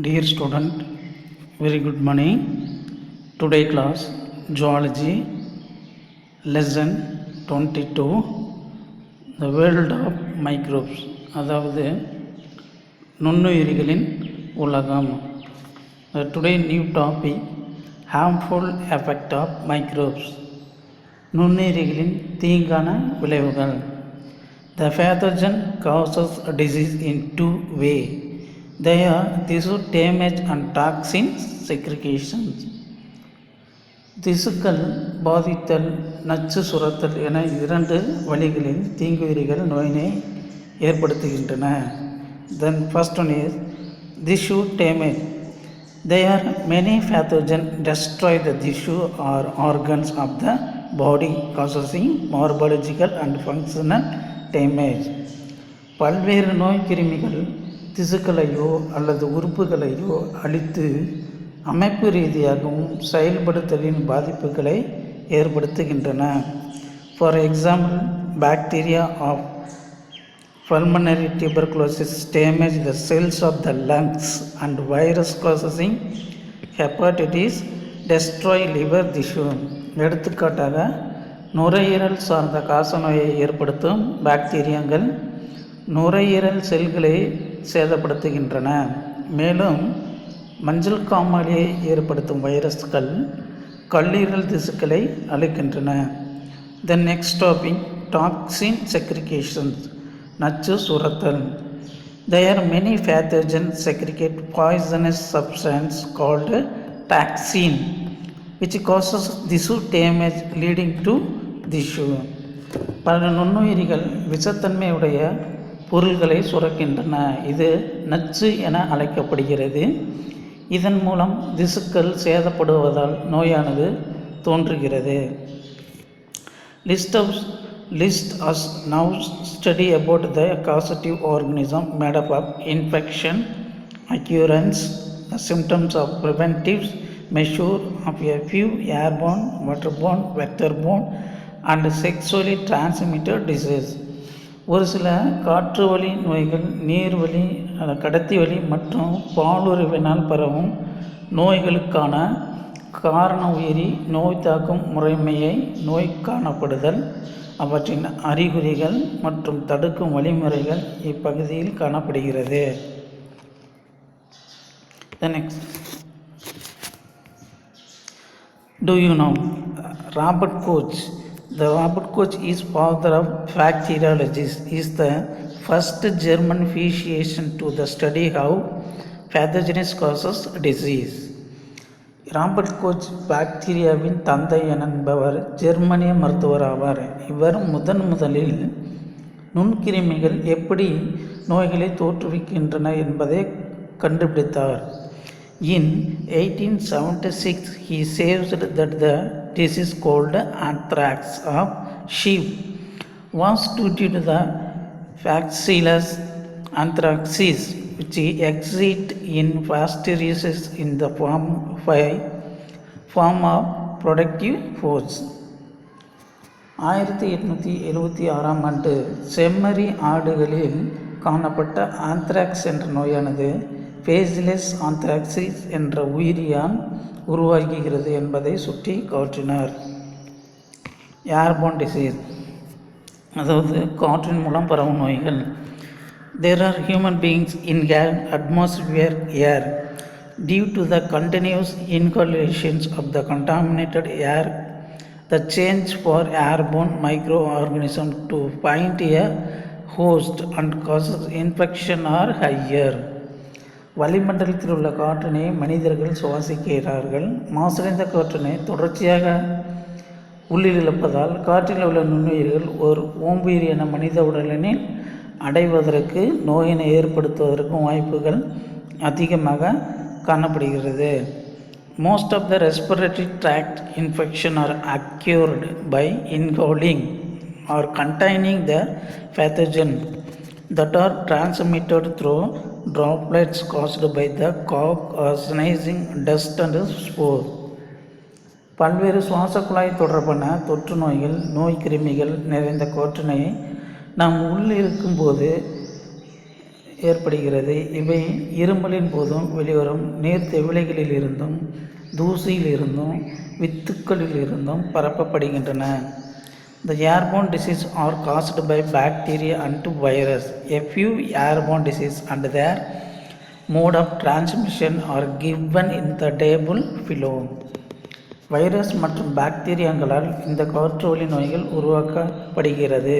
Dear student, very good morning. Today class Zoology Lesson 22 The World of Microbes அதாவது நுண்ணுயிரிகளின் உலகம். Today new topic Harmful Effect of Microbes நுண்ணுயிரிகளின் தீங்கான விளைவுகள். The pathogen causes disease in two ways. They are tissue damage and toxin segregation. திசுக்கள் பாதித்தல் நச்சு சுரத்தல் என இரண்டு வழிகளில் தீங்குயிரிகள் நோயினை ஏற்படுத்துகின்றன. Then first one is tissue damage. There are many pathogens destroy the tissue or organs of the body causing morphological and functional damage. பல்வேறு நோய் கிருமிகள் திசுக்களையோ அல்லது உறுப்புகளையோ அழித்து அமைப்பு ரீதியாகவும் செயல்படுத்தலின் பாதிப்புகளை ஏற்படுத்துகின்றன. For example, bacteria of pulmonary tuberculosis damage the cells of the lungs and virus causing hepatitis destroy liver tissue. எடுத்துக்காட்டாக, நுரையீரல் சார்ந்த காசநோயை ஏற்படுத்தும் பாக்டீரியாக்கள் நுரையீரல் செல்களை சேதப்படுத்துகின்றன. மேலும் மஞ்சள் காமாலையை ஏற்படுத்தும் வைரஸ்கள் கல்லீரல் திசுக்களை அழிக்கின்றன. த நெக்ஸ்ட் டாபிக் டாக்ஸின் செக்ரிகேஷன்ஸ் நச்சு சுரத்தல். There are many pathogens secrete poisonous substance called toxin which causes tissue damage leading to tissue. பல நுண்ணுயிரிகள் விஷத்தன்மையுடைய பொருள்களை சுரக்கின்றன. இது நச்சு என அழைக்கப்படுகிறது. இதன் மூலம் திசுக்கள் சேதப்படுவதால் நோயானது தோன்றுகிறது. List us now study about the causative organism made up of infection, occurrence, the symptoms of preventives, measure of a few airborne, waterborne, vector-borne and sexually transmitted disease. ஒரு சில காற்று வழி நோய்கள், நீர்வழி, கடத்தி வழி மற்றும் பாலுறவினால் பரவும் நோய்களுக்கான காரண உயிரி, நோய் தாக்கும் முறைமையை, நோய் காணப்படுதல், அவற்றின் அறிகுறிகள் மற்றும் தடுக்கும் வழிமுறைகள் இப்பகுதியில் காணப்படுகிறது. Do you know Robert Koch? The Robert Koch is father of bacteriology. Is the first German physician to the study how pathogens causes disease. Robert Koch பாக்டீரியாவின் தந்தை என்பவர் ஜெர்மனிய மருத்துவர் ஆவார். இவர் முதலில் நுண்கிருமிகள் எப்படி நோய்களை தோற்றுவிக்கின்றன என்பதை கண்டுபிடித்தார். In 1876, he said that the disease called anthrax of sheep was due to the Bacillus anthracis, which exist in Pasteurizes in the form of productive force. 1876 செம்மறி ஆடுகளில் காணப்பட்ட ஆந்த்ராக்ஸ் என்ற நோயானது பேசிலஸ் ஆந்த்ராக்சிஸ் என்ற உயிரியால் உருவாகிறது என்பதை சுட்டி காட்டினார். ஏர்போர்ன் டிசீஸ், அதாவது காற்றின் மூலம் பரவும் நோய்கள். There are human beings inhale atmospheric air. Due to the continuous inhalations of the contaminated air, the change for airborne microorganisms to find a host and causes infection are higher. வளிமண்டலத்தில் உள்ள காற்றினை மனிதர்கள் சுவாசிக்கிறார்கள். மாசடைந்த காற்றினை தொடர்ச்சியாக உள்ளில் இழப்பதால் காற்றில் உள்ள நுண்ணுயிர்கள் ஒரு ஓம்புயிரியான மனித உடலினில் அடைவதற்கு, நோயினை ஏற்படுத்துவதற்கும் வாய்ப்புகள் அதிகமாக காணப்படுகிறது. Most of the respiratory tract infection are occurred by inhaling or containing the pathogen that are transmitted through droplets caused by the cough or sneezing, dust and spore. பல்வேறு சுவாச குழாய் தொடர்பான தொற்று நோய்கள், நோய் கிருமிகள் நிறைந்த காற்றினை நாம் உள்ளிருக்கும்போது ஏற்படுகிறது. இவை இருமலின் போதும் வெளிவரும் நீர்த்தெவிளைகளில் இருந்தும் தூசியில் இருந்தும் வித்துக்களில் இருந்தும் பரப்பப்படுகின்றன. The airborne diseases are caused by bacteria and virus. A few airborne diseases and their mode of transmission are given in the table below. Virus மற்றும் பாக்டீரியாக்களால் இந்த காற்றுவழி நோய்கள் உருவாக்கப்படுகிறது.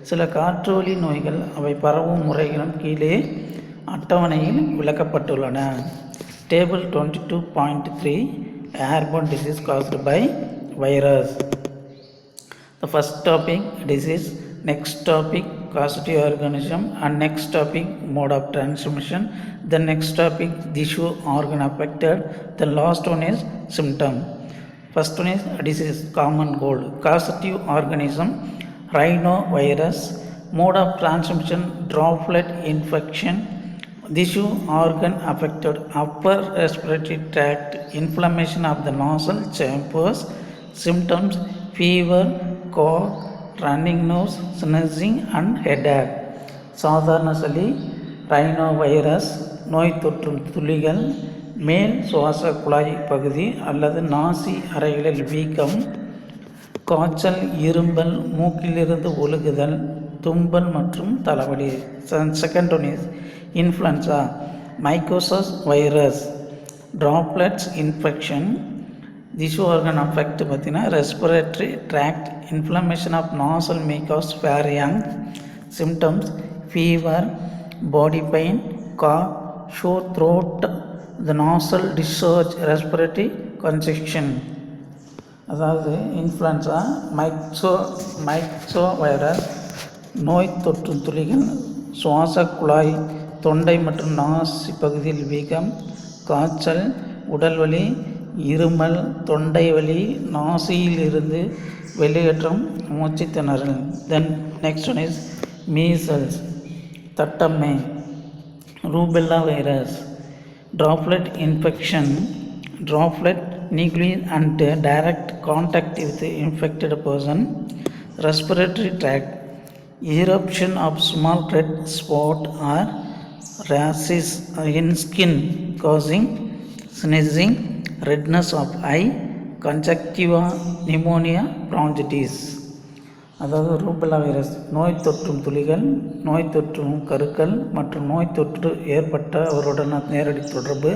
சில காற்றுவழி நோய்கள் அவை பரவும் முறைகளும் கீழே அட்டவணையில் விளக்கப்பட்டுள்ளன. Table 22.3 Airborne disease caused by virus. The first topic disease, next topic causative organism, and next topic mode of transmission. The next topic tissue organ affected. The last one is symptom. First one is disease, common cold. Causative organism, rhinovirus. Mode of transmission, droplet infection. Tissue organ affected, upper respiratory tract, inflammation of the nasal chambers. Symptoms, fever, cough, running nose, sneezing and headache. சாதாரண சளி, ரைனோவைரஸ் நோய் தொற்றும் துளிகள், மேல் சுவாச குழாய் பகுதி அல்லது நாசி அறைகளில் வீக்கம், காய்ச்சல், இரும்பல், மூக்கிலிருந்து ஒழுகுதல், தும்பல் மற்றும் தலைவலி. Second one is influenza, myxovirus, droplets infection. Tissue organ affect பார்த்தீங்கன்னா respiratory tract, inflammation of nasal mucous வேரியங். Symptoms, fever, body pain, cough, sore throat, the nasal discharge, respiratory congestion. அதாவது இன்ஃப்ளூயன்ஸா, மைக்சோ வைரஸ் நோய் தொற்று துளிகள், சுவாச குழாய், தொண்டை மற்றும் நாசி பகுதியில் வீக்கம், காய்ச்சல், உடல்வலி, இருமல், தொண்டை வலி, நாசியில் இருந்து வெளியேற்றம், மூச்சு திணறல். Then next one is measles, தட்டம்மை, rubella virus, droplet infection, droplet nuclei and direct contact with infected person, respiratory tract, eruption of small red spot or rashes in skin causing sneezing, redness of eye, conjunctiva, pneumonia, bronchitis. அதாவது rubella virus நோய் தொற்றும் துளிகள், நோய் தொற்றும் கருக்கள் மற்றும் நோய் தொற்று ஏற்பட்ட அவருடன் நேரடி தொடர்பு,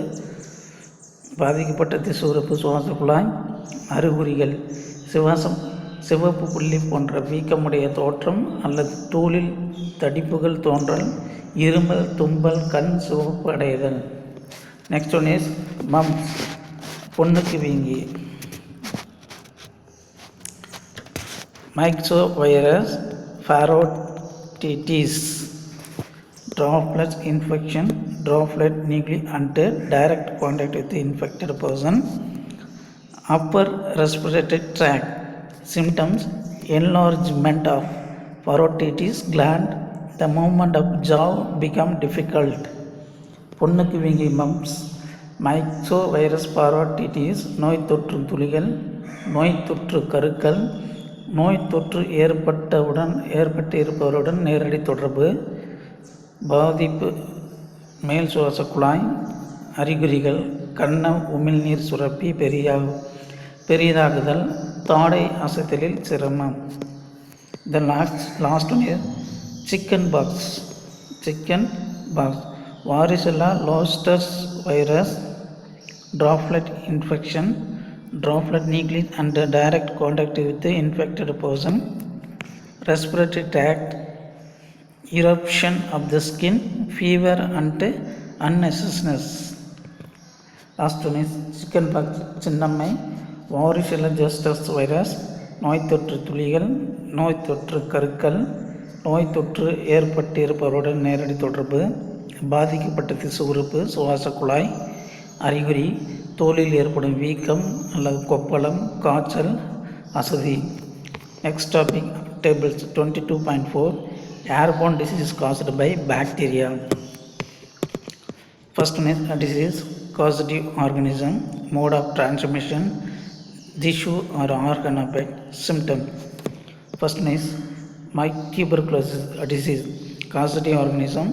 பாதிக்கப்பட்ட திசுறுப்பு, சுவாச குழாய், அறிகுறிகள், சிவப்பு புள்ளி போன்ற வீக்கமுடைய தோற்றம் அல்லது தோலில் தடிப்புகள் தோன்றல், இருமல், தும்பல், கண் சிவப்பு அடைதல். நெக்ஸ்ட் ஒன் இஸ் மம்ஸ், பொண்ணுக்கு வீங்கி. மைக்சோ virus, ஃபேரோட்டிட்டிஸ், droplet infection, droplet nuclei and direct contact with the infected person, upper respiratory tract. Symptoms, enlargement of parotitis gland, the movement of jaw become difficult. பொண்ணுக்கு வீங்கி மம்ஸ், மைக்சோ வைரஸ் பாரோட்டிட்டிஸ் நோய் தொற்று துளிகள், நோய் தொற்று கருக்கள், நோய் தொற்று ஏற்பட்டு இருப்பவருடன் நேரடி தொடர்பு, பாதிப்பு, மேல் சுவாச குழாய், அறிகுறிகள், கன்ன உமிழ்நீர் சுரப்பி பெரிதாகுதல், தாடை அசைத்தலில் சிரமம். The last one is chicken pox, varicella zoster virus, droplet infection, droplet nuclei and direct contact with the infected person, respiratory tract, eruption of the skin, fever and uneasiness. Last one is chicken pox, Chinnammai, varicella zoster virus, நோய் தொற்று துளிகள், நோய் தொற்று கருக்கள், நோய் தொற்று ஏற்பட்டு இருப்பவருடன் நேரடி தொடர்பு, பாதிக்கப்பட்ட திசு உறுப்பு, சுவாச குழாய், அறிகுறி, தோலில் ஏற்படும் வீக்கம் அல்லது கொப்பளம், காய்ச்சல், அசதி. Next topic tables 22.4 airborne disease caused by bacteria. First one is disease, causative organism, mode of transmission, tissue or organ affect, symptom. First one is tuberculosis disease, causative organism,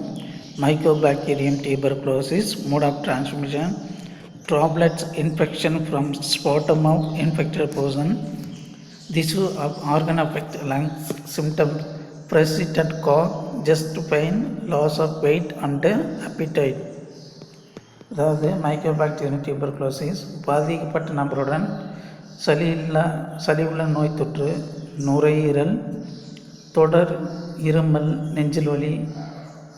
Mycobacterium tuberculosis, mode of transmission, droplets infection from sputum of infected person. This organ affect lungs, symptoms, persistent cough, chest pain, loss of weight and appetite. அதாவது Mycobacterium tuberculosis பாதிக்கப்பட்ட நபருடன் சளி உள்ள நோய் தொற்று, நுரையீரல், தொடர் இருமல், நெஞ்சில் வலி,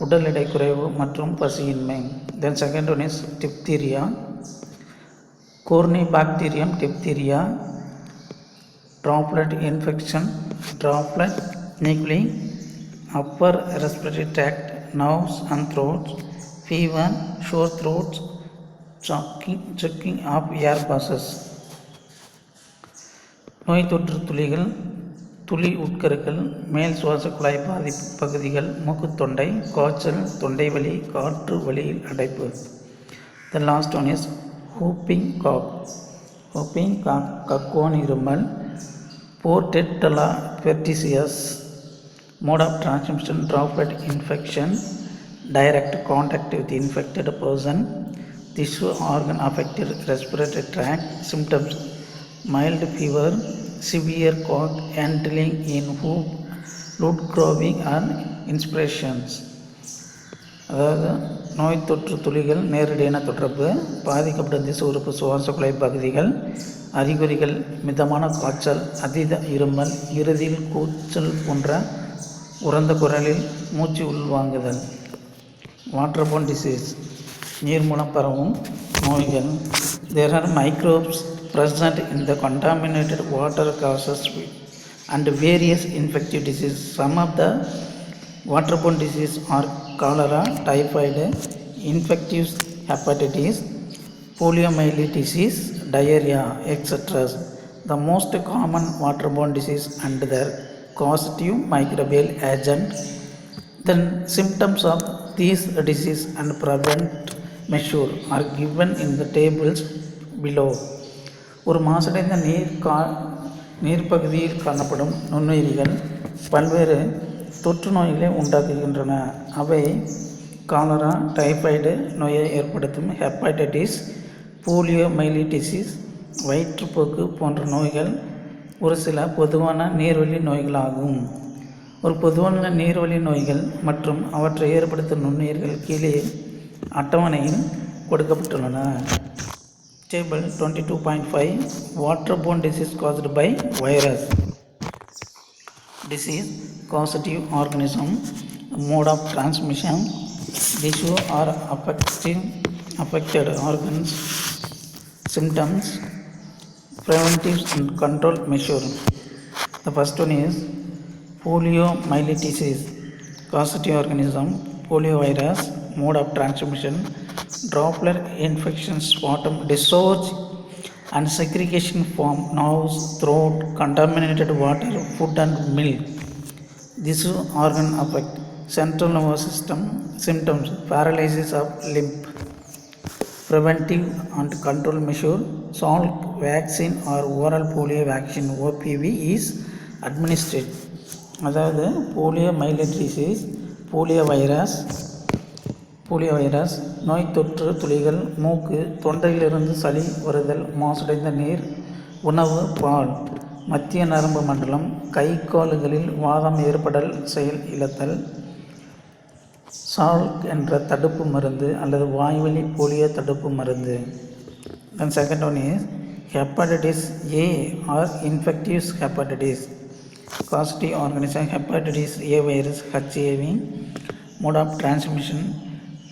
உடல் எடை குறைவு மற்றும் பசியின்மை. Then second one is diphtheria, Corynebacterium diphtheria, droplet infection, droplet nuclei, upper respiratory tract, nose and throat, fever, sore throats, choking of air passes. நோய் தொற்று துளிகள், துளி உட்கருக்கள், மேல் சுவாச குழாய் பாதிப்பு பகுதிகள், மூக்குத்தொண்டை, காய்ச்சல், தொண்டை வலி, காற்று வழியில் அடைப்பு. The last one is whooping cough, கக்குவான் இருமல், Portella pertussis, mode of transmission, droplet infection, direct contact with infected person, tissue organ affected respiratory tract, symptoms, mild fever, severe cough, handling in whoop, blood growing and inspirations. அதாவது நோய் தொற்று துளிகள், நேரடியான தொடர்பு, பாதிக்கப்பட்ட திசு உறுப்பு சுவாச குழாய் பகுதிகள், அறிகுறிகள், மிதமான காய்ச்சல், அதீத இருமல், இறுதியில் கூச்சல் போன்ற உரந்த குரலில் மூச்சு உள்வாங்குதல். வாட்டர்போர்ன் டிசீஸ், நீர் மூலம் பரவும் நோய்கள். There are microbes present in the contaminated water causes and various infectious diseases. Some of the waterborne diseases are cholera, typhoid, infectious hepatitis, poliomyelitis, diarrhea, etc. The most common waterborne disease and their causative microbial agent. The symptoms of these diseases and prevalent measure are given in the tables below. ஒரு மாசடைந்த நீர்ப்பகுதியில் காணப்படும் நுண்ணுயிரிகள் பல்வேறு தொற்று நோய்களை உண்டாக்குகின்றன. அவை cholera, typhoid நோயை ஏற்படுத்தும் hepatitis, போலியோமைலிட்டிஸ், வயிற்றுப்போக்கு போன்ற நோய்கள் ஒரு சில பொதுவான நீர்வழி நோய்களாகும். ஒரு பொதுவான நீர்வழி நோய்கள் மற்றும் அவற்றை ஏற்படுத்தும் நுண்ணுயிர்கள் கீழே அட்டவணையில் கொடுக்கப்பட்டுள்ளன. Table 22.5 Waterborne disease caused by virus. Disease causative organism, mode of transmission, tissue or affected organs, symptoms, preventive and control measure. The first one is poliomyelitis, causative organism, poliovirus, mode of transmission, droplet infection, sputum discharge and segregation from nose, throat, contaminated water, food and milk. This organ affect central nervous system. Symptoms, paralysis of limb. Preventive and control measure, Salk vaccine or oral polio vaccine OPV is administered. அதாவது poliomyelitis, போலியோவைரஸ் நோய் தொற்று துளிகள், மூக்கு, தொண்டையிலிருந்து சளி வருதல், மாசடைந்த நீர், உணவு, பால், மத்திய நரம்பு மண்டலம், கை கால்களில் வாதம் ஏற்படல், செயல் இழத்தல். சால்க் என்ற தடுப்பு மருந்து அல்லது வாய்வழி போலியோ தடுப்பு மருந்து. Then second one is hepatitis A or infectious hepatitis. Causative organism hepatitis A virus HAV. Mode of transmission,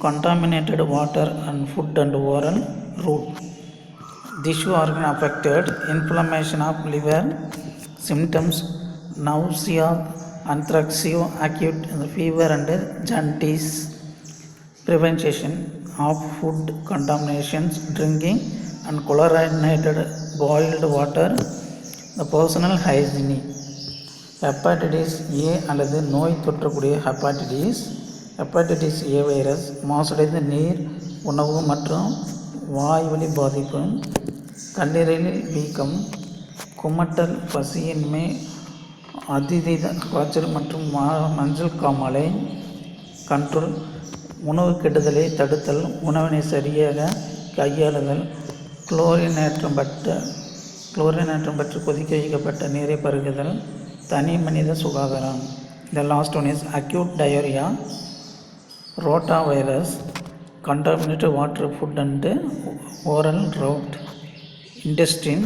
contaminated water and food and oral route. Tissue organ affected, inflammation of liver, symptoms, nausea, anthrexia, acute fever and jaundice. Prevention of food contaminations, drinking and chlorinated boiled water. The personal hygiene. Hepatitis A அல்லது நோய் தொற்றக்கூடிய hepatitis ஏ virus மாசடைந்த நீர், உணவு மற்றும் வாய்வழி பாதிப்பு, கல்லீரலில் வீக்கம், குமட்டல், பசியின்மை, அதீத காய்ச்சல் மற்றும் மஞ்சள் காமாலை. கண்ட்ரோல் உணவு கெடுதலை தடுத்தல், உணவினை சரியாக கையாளுதல், குளோரினேற்றம் பற்றி கொதிக்க வைக்கப்பட்ட நீரை பருகுதல், தனி மனித சுகாதாரம். The last one is acute diarrhea, rotavirus, contaminated water, food and oral route, intestine,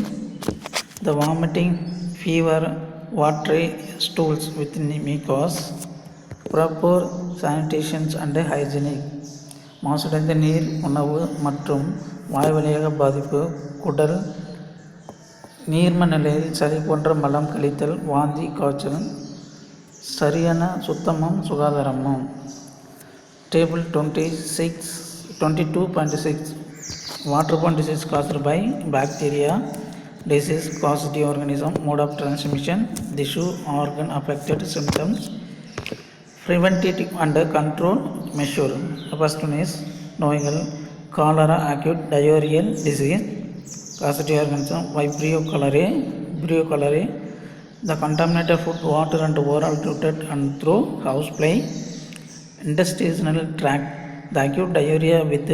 the vomiting, fever, watery stools with mucus, proper sanitation and hygienic. மாசடைந்த நீர், உணவு மற்றும் வாய்வழியாக பாதிப்பு, குடல் நீர்ம நிலையில் சளி போன்ற மலம் கழித்தல், வாந்தி, காய்ச்சல், சரியான சுத்தமும் சுகாதாரமும். Table 22.6 Waterborne disease caused by bacteria, disease caused by organism, mode of transmission, tissue, organ affected, symptoms, preventative and control measure. The first one is நோய்கள். Cholera, acute diarrheal disease caused by organism, Vibrio cholerae, the contaminated food, water and oral route and through housefly. Intestinal tract, the acute diarrhea with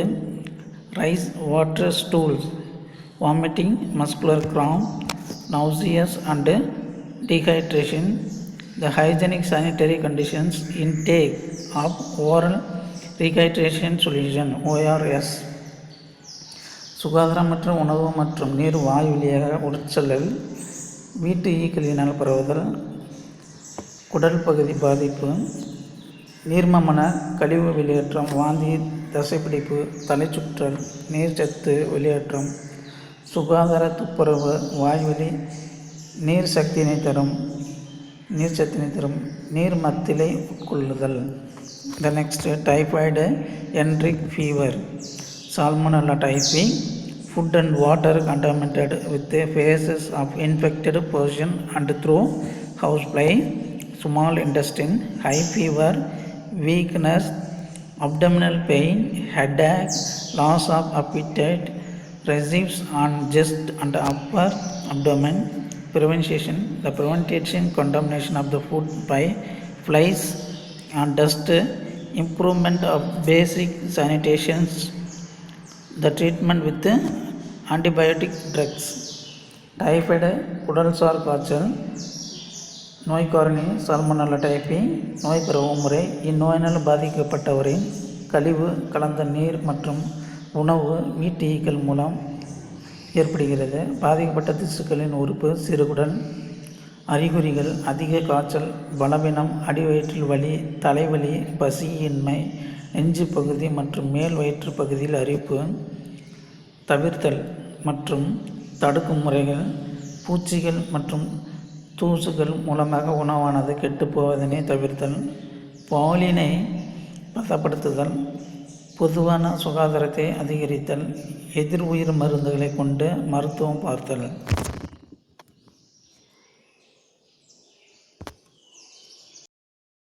rice, water stools, vomiting, muscular cramp, nauseous and dehydration. The hygienic sanitary conditions, intake of oral rehydration solution ORS. சுகாதாரமற்ற உணவு மற்றும் நீர் வாயு வழியாக உட்செல்லல், வீட்டு ஈக்களினால் பரவுதல், குடல் பகுதி பாதிப்பு, நீர்மமான கழிவு வெளியேற்றம், வாந்தி, தசைப்பிடிப்பு, தலைச்சுற்றல், நீர்ச்சத்து வெளியேற்றம், சுகாதார துப்புரவு, வாய்வழி நீர்ச்சத்தினை தரும், நீர் மத்திலை உட்கொள்ளுதல். The next, typhoid, enteric fever, salmonella typhi, food and water contaminated with the phases of infected person and through housefly, small intestine, high fever, weakness, abdominal pain, headache, loss of appetite, residues on chest and upper abdomen. Prevention, the prevention contamination of the food by flies and dust, improvement of basic sanitation, the treatment with antibiotic drugs. Typhoid, குடல்சார் காய்ச்சல், நோய்க்காரணி salmonella டைபி, நோய் பரவும் முறை. இந்நோயினால் பாதிக்கப்பட்டவரின் கழிவு கலந்த நீர் மற்றும் உணவு வீட்டு ஈக்கள் மூலம் ஏற்படுகிறது. பாதிக்கப்பட்ட திசுக்களின் உறுப்பு சிறுகுடல். அறிகுறிகள்: அதிக காய்ச்சல், பலவீனம், அடிவயிற்றில் வலி, தலைவலி, பசியின்மை, நெஞ்சு பகுதி மற்றும் மேல் வயிற்று பகுதியில் அரிப்பு. தவிர்த்தல் மற்றும் தடுக்கும் முறைகள்: பூச்சிகள் மற்றும் தூசுகள் மூலமாக உணவானது கெட்டுப்போவதனை தவிர்த்தல், பாலினை பதப்படுத்துதல், பொதுவான சுகாதாரத்தை அதிகரித்தல், எதிர் உயிர் மருந்துகளை கொண்டு மருத்துவம் பார்த்தல்.